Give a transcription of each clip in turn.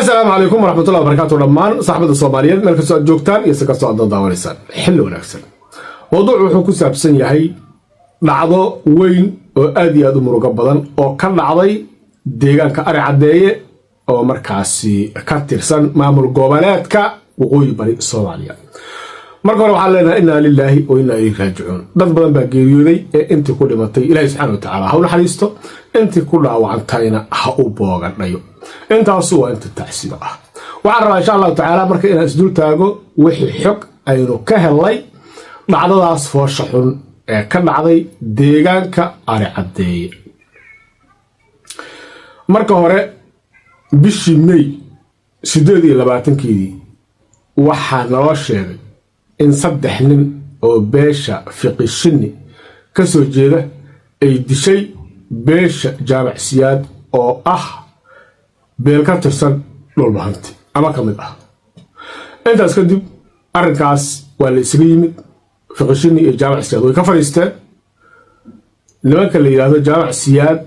السلام عليكم ورحمة الله وبركاته. رمان صاحبة الصوماليين ملك سؤال جوكتان يسكت سؤال داوريسان حلو ونكسن موضوع وحكو سابسن يهي dhacdo weyn oo aad iyo aad u murugo badan oo ka dhacday deegaanka Ari Cadeeye oo markaasi ka tirsan maamul goboleedka waqooyi bari Soomaaliya. marka hore waxaan leenahay inna lillahi wa inna ilayhi raaji'uun. dad badan baa geeriyooday ee intii ku dhimatay Ilaahay subhanahu wa ta'ala ha u naxariisto, intii ku dhaawacantayna ha u boogadhayo. intaas waa inta tacsiba ah. waxaan rabaa insha Allah ta'ala marka inaan isdul taago wixii xog aynu ka helay dhacdadaas foosha xun ee ka dhacday deegaanka Ari Cadeeye. marka hore bishii May 28 waxaa naloo sheegay in 3 nin oo beesha Fiqishini ka soo jeeda ay dishay beesha Jaamac Siyaad oo ah beel ka tirsan dhulbahanti ama kamid ah. intaas kadib arrinkaas waa la isaga yimid. Fiqishini iyo Jaamac Siyaad way ka fariisteen. nimanka la yiraahdo Jaamac Siyaad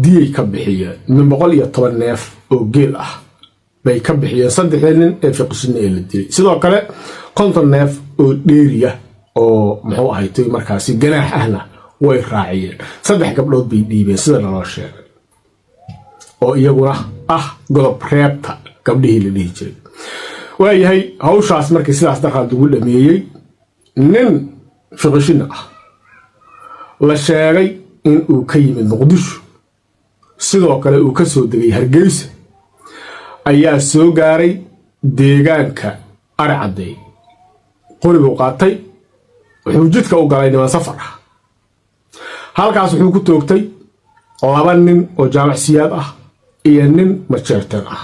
diyay ka bixiyeen 110 neef oo geel ah bay ka bixiyeen 3 nin ee Fiqishini ee la dilay. sidoo kale 50 neef oo dheeriya oo muxuu ahaaytay markaasi ganaax ahna way raaciyeen. 3 gabdhood bay dhiibeen sida loo sheegay oo iyaguna ah godob reebta gabdhihii la dhihi jiray. waayahay hawshaas markii sidaas dhaqaad ugu dhameeyay nin Fiqishini ah la sheegay in uu ka yimid Muqdisho sidoo kale uu ka soo degay Hargeysa ayaa soo gaaray deegaanka Ari Cadeeye. qorigu qaatay wuxuu jidka u galay niman safar ah. halkaas wuxuu ku toogtay 2 nin oo Jaamac Siyaad ah iyo nin majeerteen ah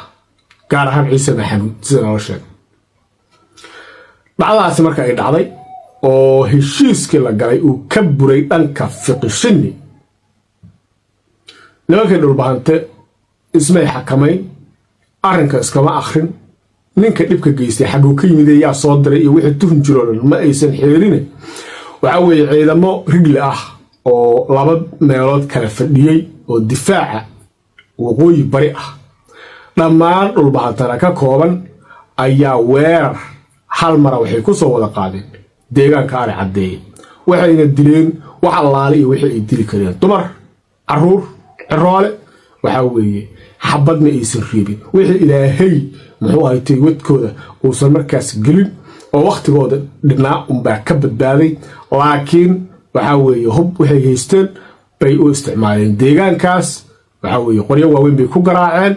gaar ahaan Ciise Maxamuud sida loo sheegay. dhacdaas marka ay dhacday oo heshiiskii la galay uu ka buray dhanka Fiqishini nimankii dhulbahante ismay xakamayn arrinka iskama akhrin. ninka dhibka geystay xaguu ka yimid ayaa soo diray iyo wixii tuhun jiro ma aysan xeerin. waxa weeye ciidamo rigli ah oo 2 meelood kala fadhiyay oo difaaca waqooyi bari ah dhammaan dhulbahantana ka kooban ayaa weerar hal mar waxay ku soo wada qaadeen deegaanka Ari Cadeeye. waxayna dileen wax allaale iyo wixii ay dili kareen dumar caruur ciroole. waxa weeye xabadna aysan reebin wixii ilaahay muxuu ahaaytay wadkooda uusan markaas gelin oo waqtigooda dhinaa unbaa ka badbaaday. laakiin waxa weeye hub waxay haysteen bay u isticmaaleen deegaankaas. waxa weeye qoryo waaweyn bay ku garaaceen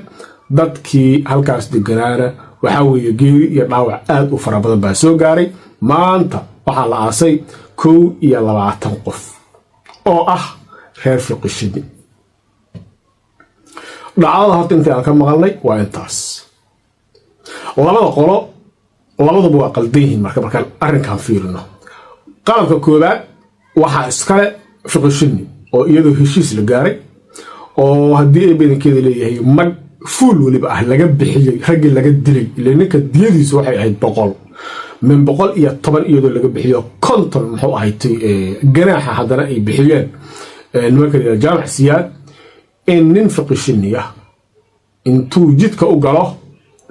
dadkii halkaas deganaana. waxa weeye geeri iyo dhaawac aad u fara badan baa soo gaaray. maanta waxaa la aasay 21 qof oo ah reer Fiqishini. dhacdada horta intii aan ka maqalnay waa intaas. labada qolo labaduba waa qaldan yihiin markaan arrinkan fiirino. qalabka koobaad waxaa iskale Fiqishini oo iyadoo heshiis la gaaray oo haddii ay badankeeda leeyahay mag fuul waliba ah laga bixiyay raggii laga dilay. ilaa ninka diyadiisu waxay ahayd 100 min 110 iyadoo laga bixiyo 50 muxuu ahaaytay ganaaxa haddana ay bixiyeen nimanka Jaamac Siyaad. in nin Fiqishini ah intuu jidka u galo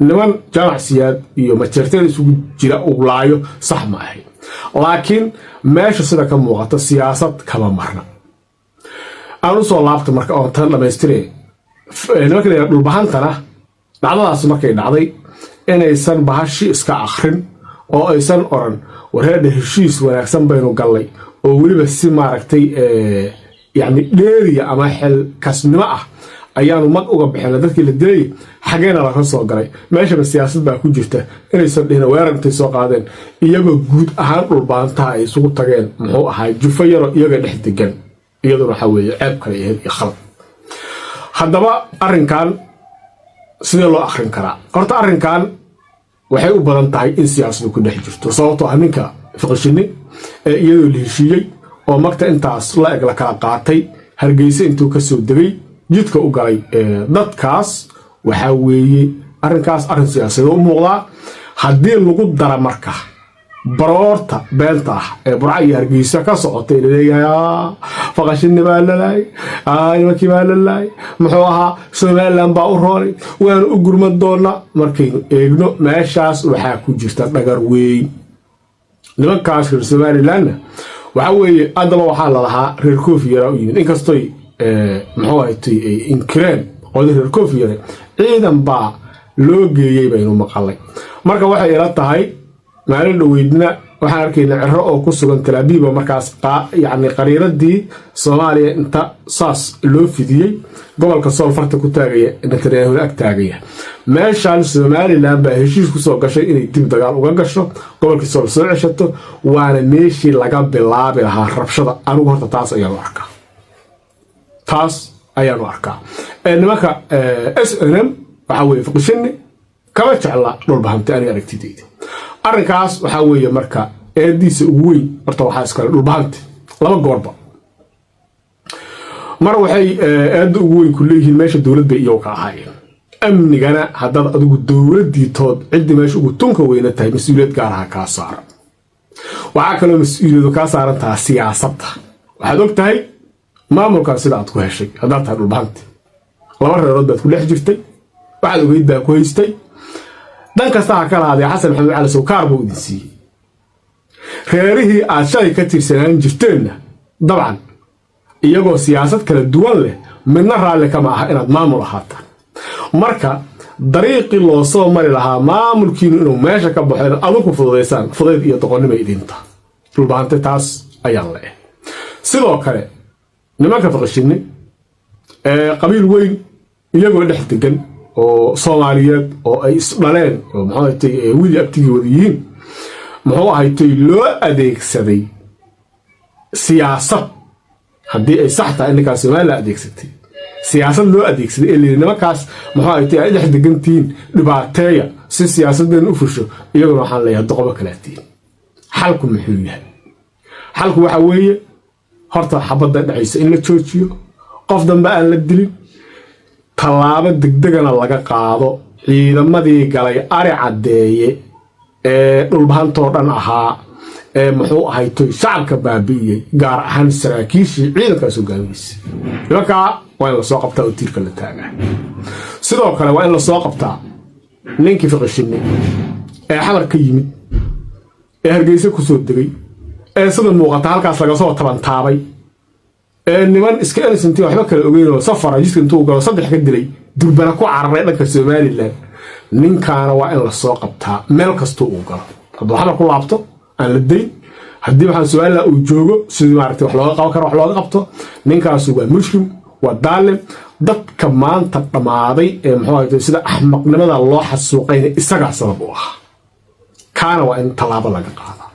niman Jaamac Siyaad iyo majeerteen isugu jira uu laayo sax ma ahayn. laakiin meesha sida ka muuqata siyaasad kama marna. aan u soo laabto marka oo tan dhameystirey nimanka dhulbahantana dhacdadaas markay dhacday inaysan bahashi iska akhrin oo aysan oran wareer heshiis wanaagsan baynu galay oo waliba si maaragtay يعني ديريا أما حل كسنما أيانو مد أوجا بحنا ذاتك اللي ديري حاجينا راح نصور قري ماشي بالسياسة بقى كل جفته إنه يصير هنا ويرن تسوق عادين يجوا جود أهم ربان تاعي سوق تجين هو هاي جفير يجوا نحت الجن يقدروا حوي عيب كريه يخلط هذا بقى أرن كان سيد الله آخرين كرا قرط أرن كان وحيو بدن تاعي إن سياسة بكون نحت جفته صوته هنيك Fiqishini يجوا لهشيء oo magta intaas la eg la kala qaatay Hargeysa intuu ka soo degay jidka u galay dadkaas. waxa weeye arrinkaas arrin siyaasadeed u muuqda haddii lagu dara marka baroorta beenta burca iyo hargeysa ka socotay leeyahay faqashini baa lalaay nimankii baa lalaay muxuu ahaa Somaliland baa u roonay waan u gurmad doona markaynu eegno meeshaas waxaa ku jirta dhagar weyn nimankaas reer Somaliland waxa weeye adaba waxaa la lahaa reer koofiyara u yimid inkastoo muxuu ahaatay inkireen oo reer koofiyara ciidan baa loo geeyay baynu maqalay marka waxay ila tahay maalin dhaweydna waxaan arkaynaa ciro oo ku sugan Talaabiib markaas yani qariiradii Soomaaliya inta saas loo fidiyay gobolka Soolfarta ku taagaya Netanyahu ag taagaya meeshaan Somaliland baa heshiis ku soo gashay inay dib dagaal uga gasho gobolka Sool soo ceshato waana meeshii laga bilaabi lahaa rabshada anigu horta taas ayaan u arkaa nimanka SNM waxa weeye faqashini kama jecla dhulbahanta aniga aragtidayda arrinkaas waxa weeye marka eediisa ugu weyn horta waxa iska dhulbahanta laba goorba mar waxay eed ugu weyn ku leeyihiin meesha dawladda iyo ka ahaayeen amnigana hadad adigu dawladii tood cid meesha ugu tunka weyna tahay mas'uuliyad gaar ah ka saaran waxa kale mas'uuliyadu ka saaran tahay siyaasadda waxaad og tahay maamulka sida aad ku heshay hadda tahay dhulbahanta laba reerood baad ku dhex jirtay waxaad ogeyd baa ku haystay dan kasta ha kala haday Xasan Maxamed Cali Sawkaar buu idin siiyay reerihii aad shay ka tirsanaan jirteenna dabcan iyagoo siyaasad kala duwan leh midna raalli kama aha inaad maamul ahaataan marka dariiqii loo soo mari lahaa maamulkiinu inuu meesha ka baxo adigu fududeysaan fudeyd iyo doqonnimo idinta dhulbahante taas ayaan leeyahay sidoo kale nimanka faqashini qabiil weyn iyagoo dhex degan oo Soomaaliyeed oo ay isdhaleen oo maxay tahay wili abtigi wadiyiin muxuu ahaaytay loo adeegsaday siyaasad haddii ay sax tahay in Soomaaliya adeegsatay siyaasad loo adeegsaday ee nimankaas muxuu ahaaytay ay dhex degantiin dhibaateeya si siyaasadeen u fusho iyaguna waxaan leeyahay doqobo kaleetiin xalku muxuu yahay xalku waxa weeye horta xabadda dhacaysa in la joojiyo qof dambe aan la dilin talaabo degdegana laga qaado ciidamadii galay ari cadeeye dhulbahantoo dhan ahaa muxuu ahaaytay shacabka baabi'iyay gaar ahaan saraakiishii ciidankaas hogaamiyiisa nimanka waa in la soo qabtaa oo tiirka la taagaa sidoo kale waa in la soo qabtaa ninkii faqashini xamar ka yimid Hargeysa ku soo degay sida muuqata halkaas laga soo tabantaabay niman iska innocent waxba kala ogeyn oo safar jidka intuu galo saddex ka dilay durbana ku cararay dhanka Somaliland ninkaana waa in la soo qabtaa meel kasta uu galo hadduu xamar ku laabto aan la day haddii waxaan Somaliland uu joogo sidii maartay wax looga qaban karo wax looga qabto ninkaas waa mushkim waa daalim dadka maanta dhamaaday muxuu ahaayay sida axmaqnimada loo xasuuqayna isaga sabab u ah kaana waa in talaabo laga qaado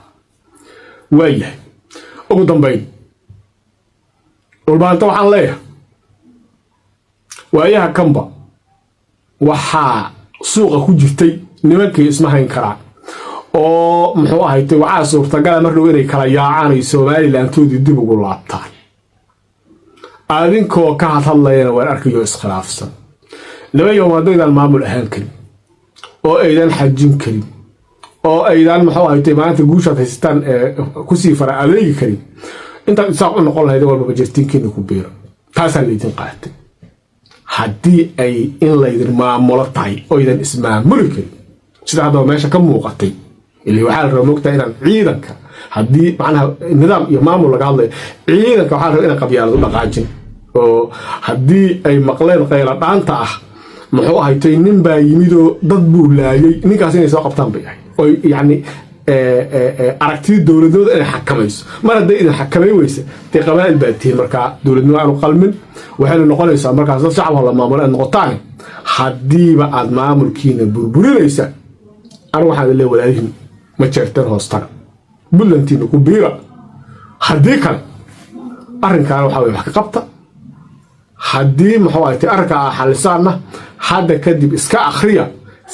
waayahay ugu dambeyn dhulbahanta waxaan leeyahay waayaha kamba waxaa suuqa ku jirtay nimankii isma hayn karaan oo muxuu ahaaytay waxaa suurtagal mar dhow inay kala yaacaan ay Somaliland toodii dib ugu laabtaan adinkoo ka hadlayna waan arkayo iskhilaafsan laba yawm hadaydan maamul ahaan karin oo aydan xajin karin oo aydan muxuu ahaaytay maanta guusha haystaan ku sii fara adeegi karin inta isaaq u noqon lahayd walba jirtiinkiina ku beero taasaan leedin qaatay haddii ay in laydin maamulo tahay oo aydan ismaamuli karin sida hadda meesha ka muuqatay ilaa waxaa la rabaa moogtaa inaan ciidanka haddii macnaha nidaam iyo maamul laga hadlayo ciidanka waxaa la rabaa inaan qabyaalad u dhaqaajin oo haddii ay maqleen qayla dhaanta ah muxuu ahaaytay nin baa yimid oo dad buu laayay ninkaas inay soo qabtaan bay ahay oo yacni aragtida dawladnimada inay xakamayso mar hadday idin xakamay weysa dee qabaa'il baa tihiin markaa dawladnimo aanu qalmin waxayna noqonaysaa markaas dad shacab la maamulo aad noqotaan haddiiba aad maamulkiina burburinaysa anigu waxaan leeyahay walaalihiin ma jeerteen hoostaga buntlandtiina ku biira haddii kale arrinkaana waxaa weye wax ka qabta haddii muxuu ahaaytay arrinka xalisaanna hadda kadib iska akhriya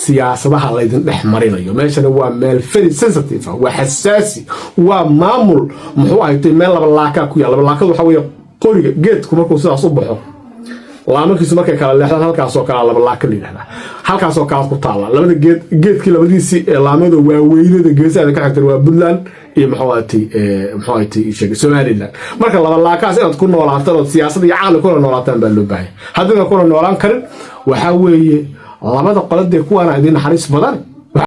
siyaasadaha laydin dhex marinayo meeshana waa meel very sensitive waa xasaasi waa maamul muxuu ahaaytay meel laba laaka ku yaal laba laakadu waxa weeye qoriga geedku markuu sidaas u baxo laamankiisu markay kala leexdaan halkaasoo kale laba laaka la yidhahdaa halkaasoo kale ku taala labada geedkii labadiisii laamada waaweynada geesaha ka xigtay waa Puntland iyo maxaatay sheegay Somaliland marka laba laakaas inaad ku noolaataan oo siyaasadda iyo caqli kula noolaataan baa loo baahay haddii kula noolaan karin waxa weeye labada qolada kuwana idin naxariis badan